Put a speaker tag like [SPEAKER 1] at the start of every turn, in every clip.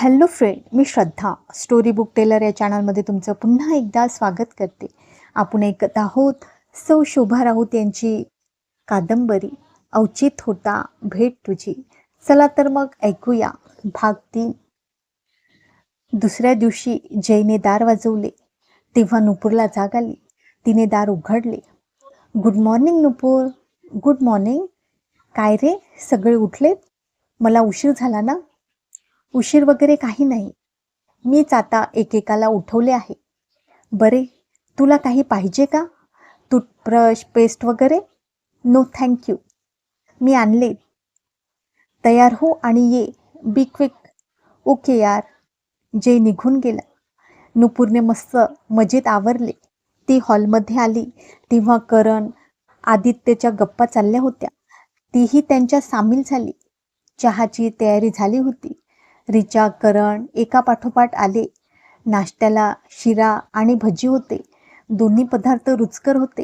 [SPEAKER 1] Hello friend, मी श्रद्धा story book teller या चॅनलमध्ये तुमचं पुन्हा एकदा स्वागत करते. आपण ऐकत आहोत सौ शोभा राऊत यांची कादंबरी अवचित होता भेट तुझी. चला तर मग ऐकूया भाग 3. दुसऱ्या दिवशी जयने दार वाजवले तेव्हा नुपूरला जाग आली. तिने दार उघडले. Good morning Nupur. Good morning. काय रे, सगळे उठलेत? मला उशीर झाला ना? उशीर वगैरे काही नाही, मीच आता एकेकाला उठवले आहे. बरे, तुला काही पाहिजे का? टूथब्रश, पेस्ट वगैरे? नो थँक्यू, मी आणले. तयार हो आणि ये, बी क्विक. ओके यार. जय निघून गेला. नुपूरने मस्त मजेत आवरले. ती हॉलमध्ये आली तेव्हा करण, आदित्यच्या गप्पा चालल्या होत्या. तीही त्यांच्या सामील झाली. चहाची तयारी झाली होती. रिचा, करण एका पाठोपाठ आले. नाश्त्याला शिरा आणि भजी होते. दोन्ही पदार्थ रुचकर होते.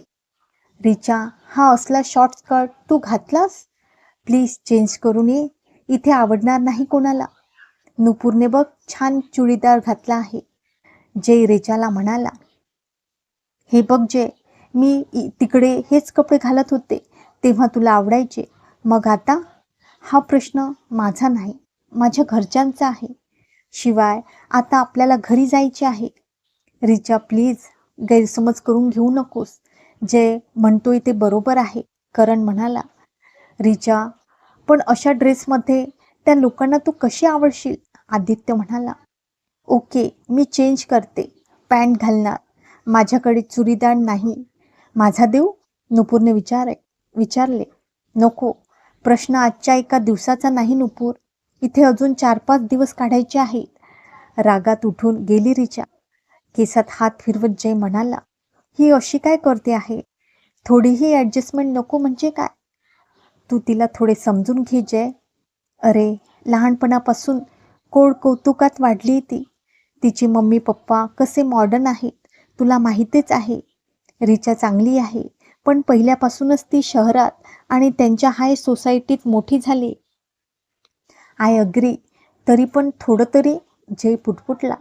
[SPEAKER 1] रिचा, हा असला शॉर्ट स्कर्ट तू घातलास? प्लीज चेंज करून ये, इथे आवडणार नाही कोणाला. नुपूरने बघ छान चुडीदार घातला आहे. जय रिचाला म्हणाला, हे बघ जय, मी तिकडे हेच कपडे घालत होते तेव्हा तुला आवडायचे, मग आता? हा प्रश्न माझा नाही, माझ्या घरच्यांचा आहे. शिवाय आता आपल्याला घरी जायचे आहे. रिचा प्लीज, गैरसमज करून घेऊ नकोस. जय म्हणतोय ते बरोबर आहे, करण म्हणाला. रिचा, पण अशा ड्रेसमध्ये त्या लोकांना तू कशी आवडशील? आदित्य म्हणाला. ओके, मी चेंज करते, पॅन्ट घालणार. माझ्याकडे चुडीदार नाही. माझा देऊ? नुपूरने विचारले. नको, प्रश्न आजच्या एका दिवसाचा नाही नुपूर, इथे अजून 4-5 दिवस काढायचे आहेत. रागात उठून गेली रिचा. केसात हात फिरवत जय म्हणाला, ही अशी काय करते आहे? थोडीही ॲडजस्टमेंट नको म्हणजे काय? तू तिला थोडे समजून घे जय. अरे, लहानपणापासून कोड कौतुकात वाढली ती. तिची मम्मी पप्पा कसे मॉडर्न आहेत तुला माहितीच आहे. रिचा चांगली आहे, पण पहिल्यापासूनच ती शहरात आणि त्यांच्या हाय सोसायटीत मोठी झाली. आय अग्री, तरी पण थोडं तरी. जय पुटपुटला.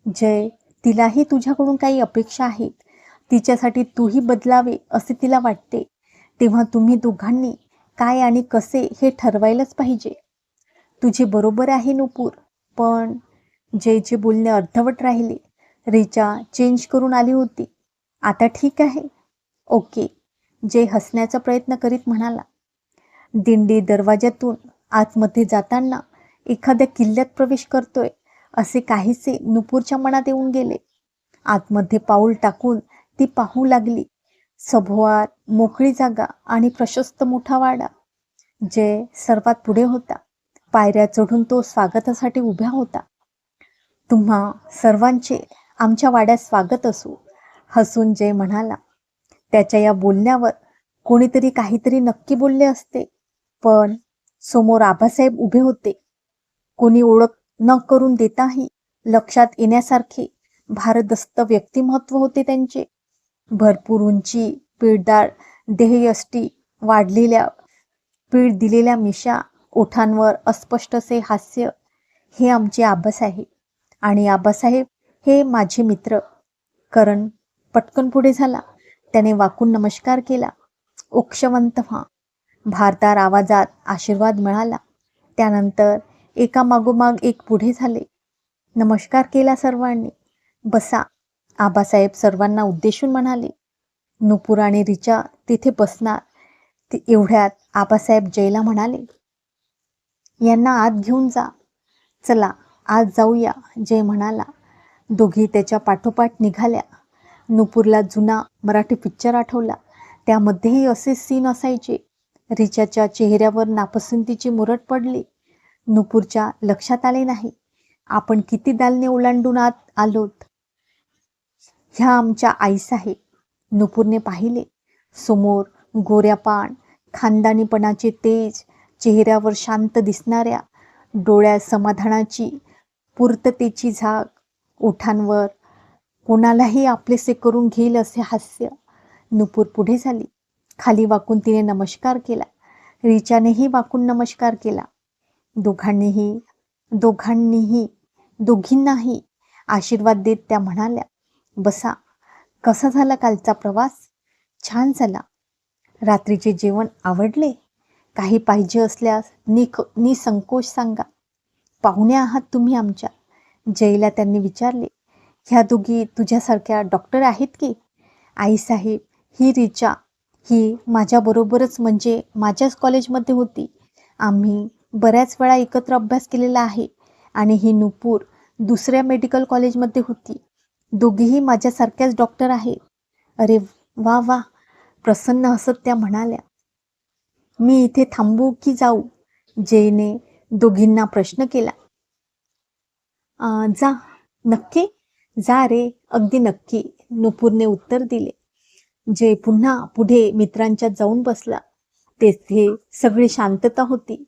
[SPEAKER 1] जय, तिलाही तुझ्याकडून काही अपेक्षा आहेत. तिच्यासाठी तूही बदलावे असे तिला वाटते. तेव्हा तुम्ही दोघांनी काय आणि कसे हे ठरवायलाच पाहिजे. तुझे बरोबर आहे नुपूर, पण जयचे बोलणे अर्धवट राहिले. रिचा चेंज करून आली होती. आता ठीक आहे. ओके, जय हसण्याचा प्रयत्न करीत म्हणाला. दिंडी दरवाज्यातून आतमध्ये जाताना एखाद्या किल्ल्यात प्रवेश करतोय असे काहीसे नुपूरच्या मनात येऊन गेले. आतमध्ये पाऊल टाकून ती पाहू लागली. सभोवार मोकळी जागा आणि प्रशस्त मोठा वाडा. जय सर्वात पुढे होता. पायऱ्या चढून तो स्वागतासाठी उभा होता. तुम्हा सर्वांचे आमच्या वाड्यात स्वागत असो, हसून जय म्हणाला. त्याच्या या बोलण्यावर कोणीतरी काहीतरी नक्की बोलले असते, पण समोर आबासाहेब उभे होते. कोणी ओळख न करून देताही लक्षात येण्यासारखे भारदस्त व्यक्तिमत्व होते त्यांचे. भरपूर उंची, पीळदार देहयष्टी, वाढलेल्या पीळ दिलेल्या मिशा, ओठांवर अस्पष्टसे हास्य. हे आमचे आबासाहेब. आणि आबासाहेब हे माझे मित्र. करण पटकन पुढे झाला. त्याने वाकून नमस्कार केला. ओक्षवंत व्हा. भारदार आवाजात आशीर्वाद मिळाला. त्यानंतर एका मागोमाग एक पुढे झाले. नमस्कार केला सर्वांनी. बसा, आबासाहेब सर्वांना उद्देशून म्हणाले. नुपूर आणि रिचा तिथे बसणार. एवढ्यात आबासाहेब जयला म्हणाले, यांना आत घेऊन जा. चला आज जाऊया, जय म्हणाला. दोघी त्याच्या पाठोपाठ निघाल्या. नुपूरला जुना मराठी पिक्चर आठवला. त्यामध्येही असे सीन असायचे. रिचाच्या चेहऱ्यावर नापसंतीची मुरट पडली. नुपूरच्या लक्षात आले नाही. आपण किती दालने ओलांडून आत आलोत. ह्या आमच्या आईसाहेब. नुपूरने पाहिले. समोर गोऱ्यापान, खानदानीपणाचे तेज, चेहऱ्यावर शांत दिसणाऱ्या, डोळ्यात समाधानाची, पूर्ततेची झाक, ओठांवर कोणालाही आपलेसे करून घेईल असे हास्य. नुपूर पुढे झाली. खाली वाकून तिने नमस्कार केला. रिचानेही वाकून नमस्कार केला. दोघांनीही दोघींनाही आशीर्वाद देत त्या म्हणाल्या, बसा. कसा झाला कालचा प्रवास? छान झाला. रात्रीचे जेवण आवडले? काही पाहिजे असल्यास निसंकोच सांगा. पाहुणे आहात तुम्ही आमच्या. जयला त्यांनी विचारले, ह्या दोघी तुझ्यासारख्या डॉक्टर आहेत की? आईसाहेब, ही रिचा, ही माझ्याबरोबरच म्हणजे माझ्याच कॉलेजमध्ये होती. आम्ही बऱ्याच वेळा एकत्र अभ्यास केलेला आहे. आणि ही नुपूर दुसऱ्या मेडिकल कॉलेजमध्ये होती. दोघीही माझ्यासारख्याच डॉक्टर आहेत. अरे वा वा, प्रसन्न हसत त्या म्हणाल्या. मी इथे थांबू की जाऊ? जयने दोघींना प्रश्न केला. जा, नक्की? जा रे, अगदी नक्की, नुपूरने उत्तर दिले. जय पुन्हा पुढे मित्रांच्यात जाऊन बसला. तेथे सगळी शांतता होती.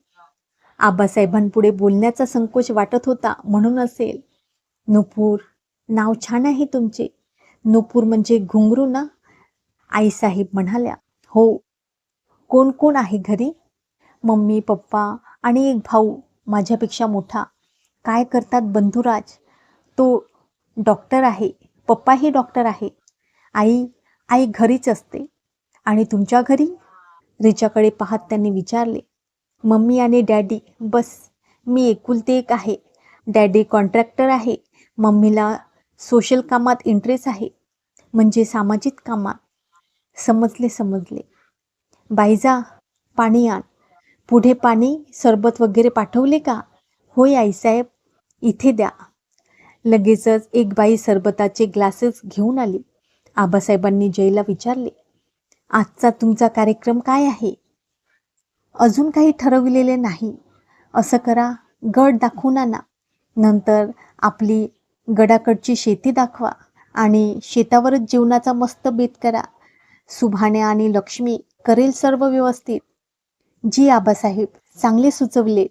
[SPEAKER 1] आबासाहेबांपुढे बोलण्याचा संकोच वाटत होता म्हणून असेल. नुपूर, नाव छान आहे तुमचे. नुपूर म्हणजे घुंगरू ना? आईसाहेब म्हणाल्या. हो. कोण कोण आहे घरी? मम्मी, पप्पा आणि एक भाऊ माझ्यापेक्षा मोठा. काय करतात बंधुराज? तो डॉक्टर आहे. पप्पाही डॉक्टर आहे. आई घरीच असते. आणि तुमच्या घरी? रिचाकडे पाहत त्यांनी विचारले. मम्मी आणि डॅडी, बस. मी एकुलते एक आहे. डॅडी कॉन्ट्रॅक्टर आहे. मम्मीला सोशल कामात इंटरेस्ट आहे, म्हणजे सामाजिक कामात. समजले. बाईजा, पाणी आण. पुढे पाणी, सरबत वगैरे पाठवले का? होय आईसाहेब, इथे द्या. लगेचच एक बाई सरबताचे ग्लासेस घेऊन आली. आबासाहेबांनी जयला विचारले, आजचा तुमचा कार्यक्रम काय आहे? अजून काही ठरविलेले नाही. असं करा, गड दाखवून आणा. नंतर आपली गडाकडची शेती दाखवा आणि शेतावरच जेवणाचा मस्त बेत करा. सुभाणे आणि लक्ष्मी करेल सर्व व्यवस्थित. जी आबासाहेब, चांगले सुचवले.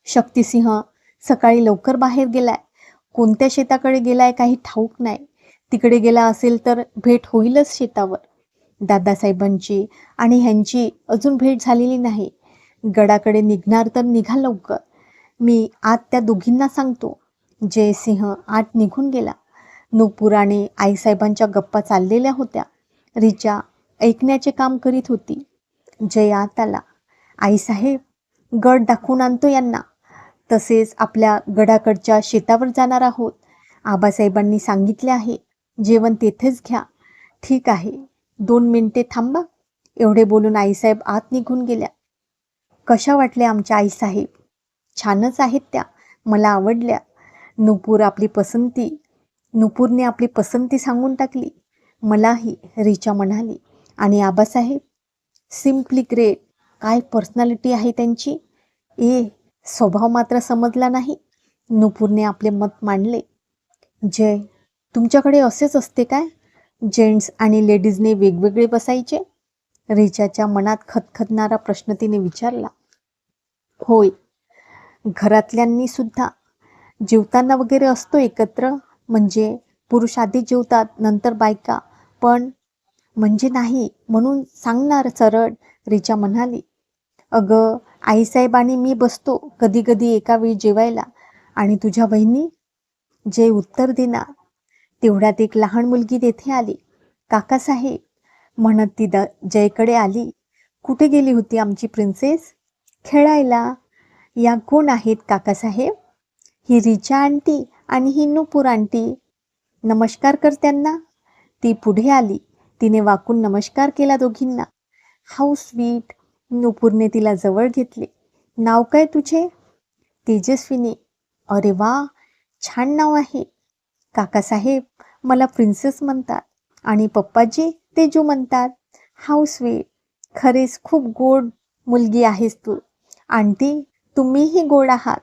[SPEAKER 1] शक्तिसिंह सकाळी लवकर बाहेर गेलाय. कोणत्या शेताकडे गेलाय काही ठाऊक नाही. तिकडे गेला असेल तर भेट होईलच शेतावर. दादासाहेबांची आणि ह्यांची अजून भेट झालेली नाही. गडाकडे निघणार तर निघा लवकर. मी आत त्या दोघींना सांगतो. जयसिंह आत निघून गेला. नुपूर आणि आईसाहेबांच्या गप्पा चाललेल्या होत्या. रिचा ऐकण्याचे काम करीत होती. जय आत आला. आईसाहेब, गड दाखवून आणतो यांना. तसेच आपल्या गडाकडच्या शेतावर जाणार आहोत. आबासाहेबांनी सांगितले आहे, जेवण तेथेच घ्या. ठीक आहे, 2 मिनिटे थांबा. एवढे बोलून आईसाहेब आत निघून गेल्या. कशा वाटल्या आमच्या आईसाहेब? छानच आहेत त्या, मला आवडल्या. नुपूरने आपली पसंती सांगून टाकली. मलाही, रिचा म्हणाली. आणि आबासाहेब? Simply great. काय पर्सनॅलिटी आहे त्यांची. स्वभाव मात्र समजला नाही. नुपूरने आपले मत मांडले. जय, तुमच्याकडे असेच असते काय? जेंट्स आणि लेडीजने वेगवेगळे बसायचे? रिचाच्या मनात खदखदणारा प्रश्न तिने विचारला. होय, घरातल्यांनी सुद्धा. जेवताना वगैरे असतो एकत्र, म्हणजे पुरुष आधी जेवतात नंतर बायका. पण म्हणजे नाही म्हणून सांगणार सरळ, रिचा म्हणाली. अगं, आईसाहेब आणि मी बसतो कधी कधी एका वेळी जेवायला. आणि तुझ्या बहिणी? जय उत्तर देणार. तेवढ्यात एक लहान मुलगी तेथे आली. काकासाहेब म्हणत ती जयकडे आली. कुठे गेली होती आमची प्रिन्सेस? खेळायला. या कोण आहेत काकासाहेब? ही रिचा आंटी आणि ही नुपूर आंटी. नमस्कार कर त्यांना. ती पुढे आली. तिने वाकून नमस्कार केला दोघींना. How sweet. नुपूरने तिला जवळ घेतले. नाव काय तुझे? तेजस्विनी. अरे वा, छान नाव आहे. काकासाहेब मला प्रिन्सेस म्हणतात आणि पप्पाजी तेजू म्हणतात. How sweet. खरेच खूप गोड मुलगी आहेस तू. आंटी, तुम्हीही गोड आहात.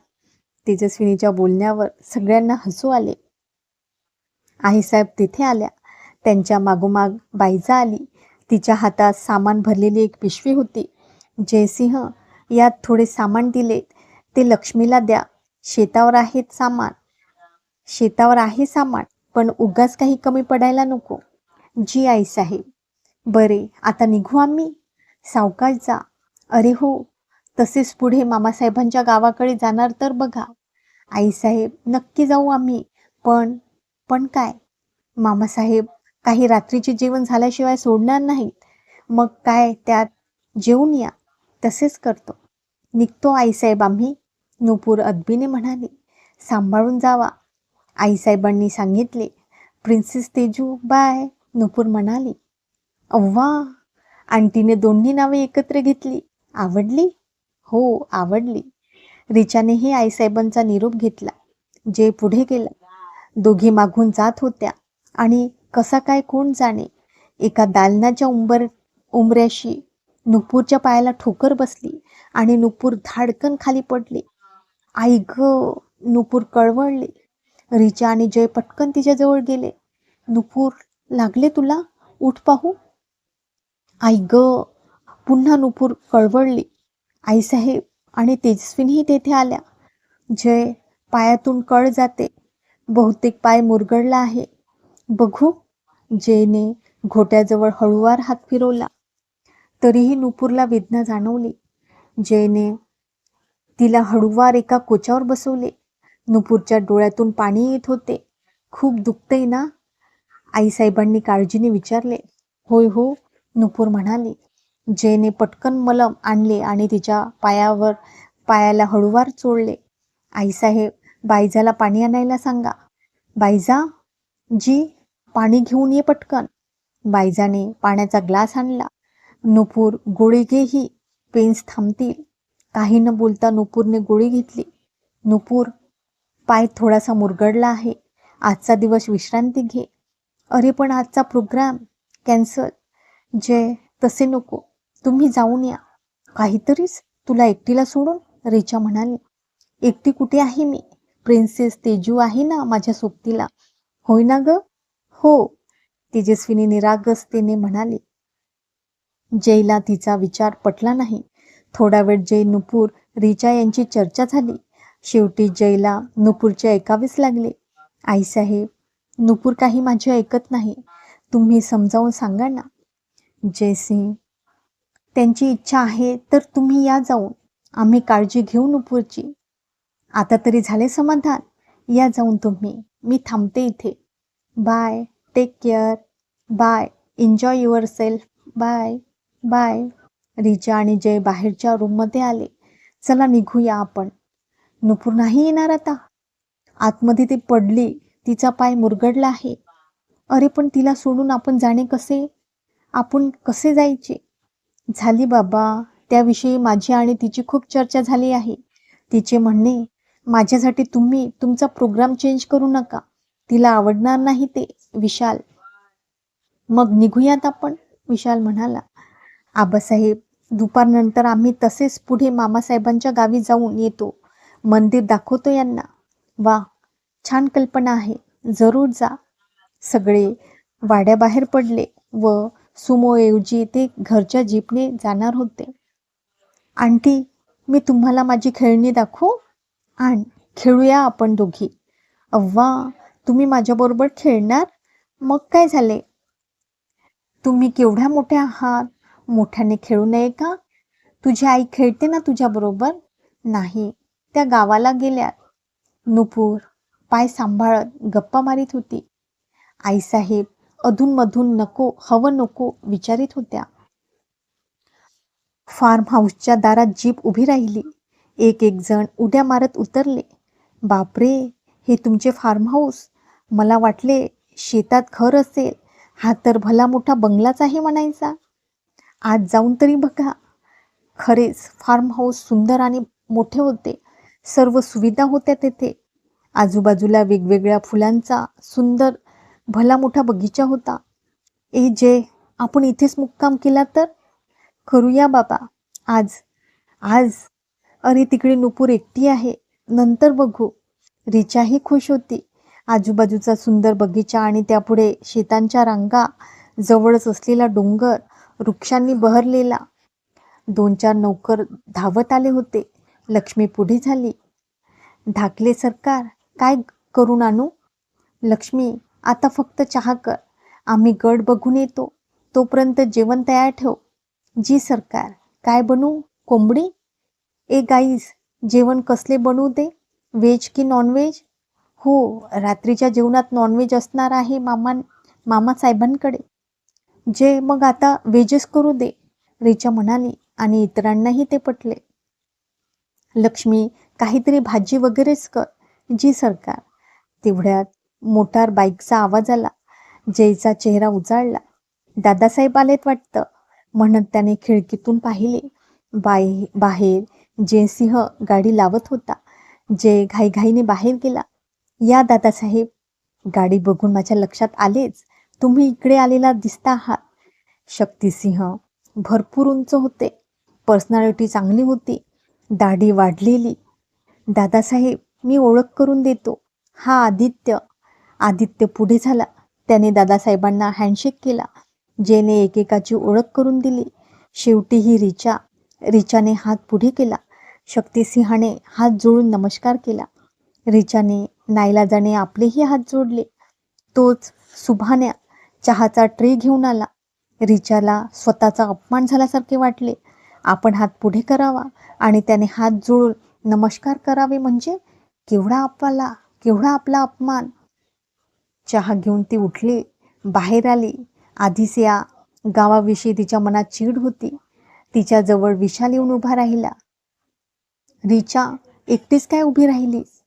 [SPEAKER 1] तेजस्विनीच्या बोलण्यावर सगळ्यांना हसू आले. आईसाहेब तिथे आल्या. त्यांच्या मागोमाग बाईजा आली. तिच्या हातात सामान भरलेली एक पिशवी होती. जयसिंह, यात थोडे सामान दिले, ते लक्ष्मीला द्या. शेतावर आहे सामान, पण उगाच काही कमी पडायला नको. जी आईसाहेब. बरे, आता निघू आम्ही? सावकाश जा. अरे हो, तसेच पुढे मामासाहेबांच्या गावाकडे जाणार तर बघा. आईसाहेब, नक्की जाऊ आम्ही. पण पण काय? मामासाहेब, काही रात्रीचे जेवण झाल्याशिवाय सोडणार नाहीत. मग काय त्यात, जेवून या. तसेच करतो. निघतो आईसाहेब आम्ही, नुपूर अदबीने म्हणाली. सांभाळून जावा. आईसाहेबांनी सांगितले. प्रिन्सेस तेजू, बाय, नुपूर म्हणाली. अव्वा, आंटीने दोन्ही नावे एकत्र घेतली. आवडली? हो, आवडली. रिचानेही आईसाहेबांचा निरोप घेतला. जे पुढे गेला. दोघी मागून जात होत्या आणि कसा काय कोण जाणे, एका दालनाच्या उंबऱ्याशी नुपूरच्या पायाला ठोकर बसली आणि नुपूर धाडकन खाली पडली. आई ग! नुपूर कळवळली. रिचा आणि जय पटकन तिच्याजवळ गेले. नुपूर, लागले तुला? उठ पाहू. आई ग! पुन्हा नुपूर कळवळली. आईसाहेब आणि तेजस्विनीही तेथे आल्या. जय, पायातून कळ जाते. बहुतेक पाय मुरगळला आहे. बघू. जयने घोट्याजवळ हळूवार हात फिरवला. तरीही नुपूरला वेदना जाणवली. जयने तिला हळूवार एका कोच्यावर बसवले. नुपूरच्या डोळ्यातून पाणी येत होते. खूप दुखतंय ना? आईसाहेबांनी काळजीने विचारले. होय हो, नुपूर म्हणाली. जयने पटकन मलम आणले आणि तिच्या पायाला हळूवार चोळले. आईसाहेब, बायजाला पाणी आणायला सांगा. बायजा, जी, पाणी घेऊन ये पटकन. बायजाने पाण्याचा ग्लास आणला. नुपूर, गोळी घे ही, पेन्स थांबतील. काही न बोलता नुपूरने गोळी घेतली. नुपूर, पाय थोडासा मुरगळला आहे. आजचा दिवस विश्रांती घे. अरे पण आजचा प्रोग्राम कॅन्सल. जय, तसे नको, तुम्ही जाऊन या. काहीतरीच, तुला एकटीला सोडून, रिचा म्हणाली. एकटी कुठे आहे मी? प्रिन्सेस तेजू आहे ना माझ्या सोबतीला. होय ना ग? हो, तेजस्विनी निरागसतेने म्हणाली. जयला तिचा विचार पटला नाही. थोडा वेळ जय, नुपूर, रिचा यांची चर्चा झाली. शेवटी जयला नुपूरचे ऐकावेच लागले. आईसाहेब, नुपूर काही माझे ऐकत नाही. तुम्ही समजावून सांगा ना. जयसिंग, त्यांची इच्छा आहे तर तुम्ही या जाऊन. आम्ही काळजी घेऊ नुपूरची. आता तरी झाले समाधान. या जाऊन तुम्ही. मी थांबते इथे. Bye, take care. Bye, enjoy yourself. Bye bye. Richa आणि जय बाहेरच्या रूममध्ये आले. चला निघूया आपण. नुपूर नाही येणार आता. आतमध्ये ती पडली. तिचा पाय मुरगळला आहे. अरे पण तिला सोडून आपण जाणे कसे? आपण कसे जायचे? झाली बाबा, त्याविषयी माझी आणि तिची खूप चर्चा झाली आहे. तिचे म्हणणे, माझ्यासाठी तुम्ही तुमचा प्रोग्राम चेंज करू नका. तिला आवडणार नाही ते. विशाल, मग निघूयात आपण, विशाल म्हणाला. आबासाहेब, दुपारनंतर आम्ही तसेच पुढे मामासाहेबांच्या गावी जाऊन येतो. मंदिर दाखवतो यांना. वा, छान कल्पना आहे. जरूर जा. सगळे वाड्याबाहेर पडले व सुमोऐवजी ते घरच्या जीपने जाणार होते. आंटी, मी तुम्हाला माझी खेळणी दाखवू? आण, खेळूया आपण दोघी. अव्वा, तुम्ही माझ्याबरोबर खेळणार? मग काय झाले? तुम्ही केवढ्या मोठ्या आहात. मोठ्याने खेळू नये का? तुझी आई खेळते ना तुझ्याबरोबर? नाही, त्या गावाला गेल्यात. नुपूर पाय सांभाळत गप्पा मारित होती. आईसाहेब अधूनमधून नको हवं नको विचारित होत्या. फार्म हाऊसच्या दारात जीप उभी राहिली. एक एक जण उड्या मारत उतरले. बापरे, हे तुमचे फार्म हाऊस? मला वाटले शेतात घर असेल. हा तर भला मोठा बंगलाच आहे म्हणायचा. आज जाऊन तरी बघा. खरेच फार्म हाऊस सुंदर आणि मोठे होते. सर्व सुविधा होत्या तेथे. आजूबाजूला वेगवेगळ्या फुलांचा सुंदर भला मोठा बगीचा होता. ए जय, आपण इथेच मुक्काम केला तर? करूया बाबा. आज आज अरे तिकडे नुपूर एकटी आहे. नंतर बघू. रिचाही खुश होती. आजूबाजूचा सुंदर बगीचा आणि त्यापुढे शेतांच्या रांगा, जवळच असलेला डोंगर, वृक्षांनी बहरलेला. 2-4 नौकर धावत आले होते. लक्ष्मी पुढे झाली. धाकले सरकार, काय करून आणू? लक्ष्मी, आता फक्त चहा कर. आम्ही गड बघून येतो. तोपर्यंत जेवण तयार ठेव. जी सरकार. काय बनवू? कोंबडी? ए गाईस, जेवण कसले बनवू दे? व्हेज की नॉनव्हेज? हो, रात्रीच्या जेवणात नॉनव्हेज असणार आहे मामासाहेबांकडे. जे मग आता व्हेजच करू दे, रिचा म्हणाली आणि इतरांनाही ते पटले. लक्ष्मी, काहीतरी भाजी वगैरेच कर. जी सरकार. तेवढ्यात मोटार बाईकचा आवाज आला. जयचा चेहरा उजाळला. दादासाहेब आलेत वाटतं, म्हणत त्याने खिडकीतून पाहिले. बाहेर जयसिंह गाडी लावत होता. जय घाईघाईने बाहेर गेला. या दादासाहेब. गाडी बघून माझ्या लक्षात आलेच, तुम्ही इकडे आलेला दिसता आहात. शक्तिसिंह भरपूर उंच होते. पर्सनॅलिटी चांगली होती. दाढी वाढलेली. दादासाहेब, मी ओळख करून देतो. हा आदित्य. आदित्य पुढे झाला. त्याने दादासाहेबांना हँडशेक केला. जेने एकेकाची ओळख करून दिली. शेवटी ही रिचा. रिचाने हात पुढे केला. शक्तिसिंहाने हात जोडून नमस्कार केला. रिचाने नाईलाजाने आपलेही हात जोडले. तोच सुभाण्या चहाचा ट्रे घेऊन आला. रिचाला स्वतःचा अपमान झाल्यासारखे वाटले. आपण हात पुढे करावा आणि त्याने हात जोडून नमस्कार करावे म्हणजे केवढा आपला अपमान. चहा घेऊन ती उठली, बाहेर आली. आधीच या गावाविषयी तिच्या मनात चीड होती. तिच्याजवळ विशाल येऊन उभा राहिला. रिचा, एकटीच काय उभी राहिलीस?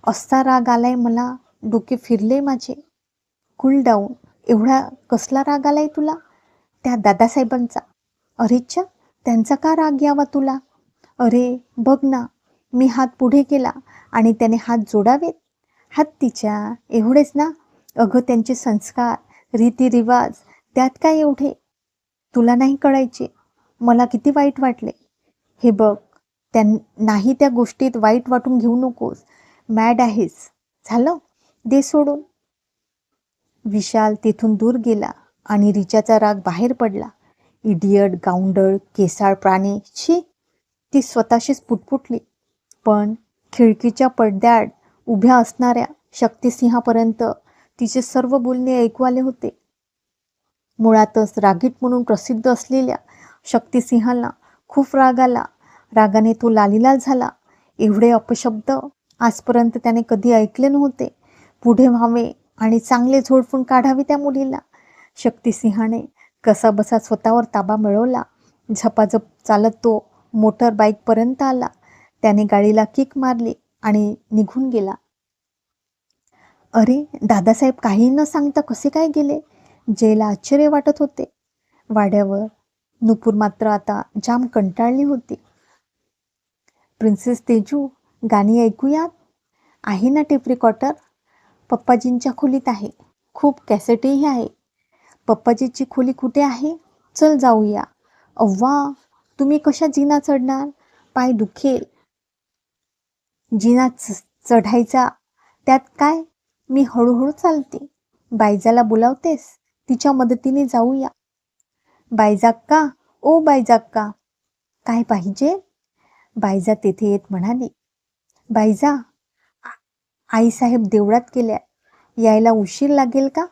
[SPEAKER 1] असा राग आलाय मला, डोके फिरले माझे. Cool down. एवढा कसला राग आलाय तुला? त्या दादासाहेबांचा. अरेच्चा, त्यांचा का राग यावा तुला? अरे बघ ना, मी हात पुढे केला आणि त्याने हात जोडावेत. हात तिच्या एवढेच ना. अगं त्यांचे संस्कार, रीतिरिवाज, त्यात काय एवढे? तुला नाही कळायचे. मला किती वाईट वाटले. हे बघ, नाही त्या गोष्टीत वाईट वाटून घेऊ नकोस. मॅड आहेस. झालं, दे सोडून. विशाल तेथून दूर गेला आणि रिचाचा राग बाहेर पडला. इडियट, गावंढळ, केसाळ प्राणी. छी. ती स्वतःशीच पुटपुटली. पण खिडकीच्या पडद्याआड उभ्या असणाऱ्या शक्तिसिंहापर्यंत तिचे सर्व बोलणे ऐकू आले होते. मुळातच रागीट म्हणून प्रसिद्ध असलेल्या शक्तिसिंहाला खूप राग आला. रागाने तो लालीलाल झाला. एवढे अपशब्द आजपर्यंत त्याने कधी ऐकले नव्हते. पुढे व्हावे आणि चांगले झोडपून काढावे त्या मुलीला. शक्तिसिंहाने कसाबसा स्वतःवर ताबा मिळवला. झपाझप चालत तो मोटर बाईकपर्यंत आला. त्याने गाडीला किक मारली आणि निघून गेला. अरे, दादासाहेब काही न सांगता कसे काय गेले? जयला आश्चर्य वाटत होते. वाड्यावर नुपूर मात्र आता जाम कंटाळली होती. प्रिन्सेस तेजू, गाणी ऐकूयात? आहे ना टेप रेकॉर्डर? पप्पाजींच्या खोलीत आहे. खूप कॅसेटही आहे. पप्पाजीची खोली कुठे आहे? चल जाऊया. अव्वा, तुम्ही कशा जिना चढणार? पाय दुखेल. जिना चढायचा त्यात काय? मी हळूहळू चालते. बायजाला बोलावतेस? तिच्या मदतीने जाऊया. बायजाक्का, ओ बायजाक्का. काय पाहिजे? बायजा तेथे येत म्हणाली. बायजा, आईसाहेब देवळात गेल्या. यायला उशीर लागेल का?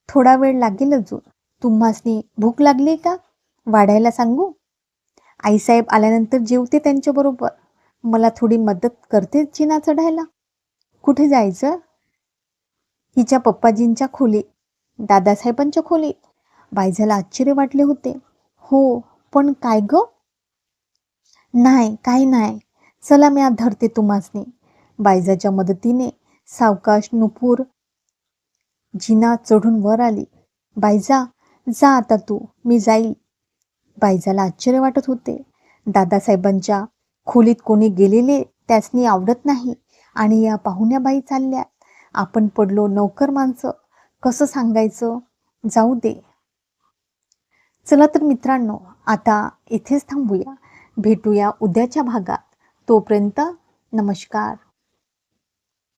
[SPEAKER 1] थोडा वेळ लागेल अजून. तुम्हासनी भूक लागली का? वाढायला सांगू? आईसाहेब आल्यानंतर जेवते त्यांच्याबरोबर. मला थोडी मदत करतेच जिना चढायला. कुठे जायचं? हिच्या पप्पाजींच्या खोलीत. दादासाहेबांच्या खोलीत? बायजाला आश्चर्य वाटले होते. हो, पण काय ग? नाही, काही नाही. चला, मी धरते तुम्हासनी. बायजाच्या मदतीने सावकाश नुपूर जिना चढून वर आली. बायजा, जा आता तू, मी जाईल. बायजाला आश्चर्य वाटत होते. दादासाहेबांच्या खोलीत कोणी गेलेले त्यासनी आवडत नाही आणि या पाहुण्याबाई चालल्या. आपण पडलो नौकर माणसं. कसं सांगायचं? जाऊ दे. चला तर मित्रांनो, आता इथेच थांबूया. भेटूया उद्याच्या भागात. तोपर्यंत नमस्कार.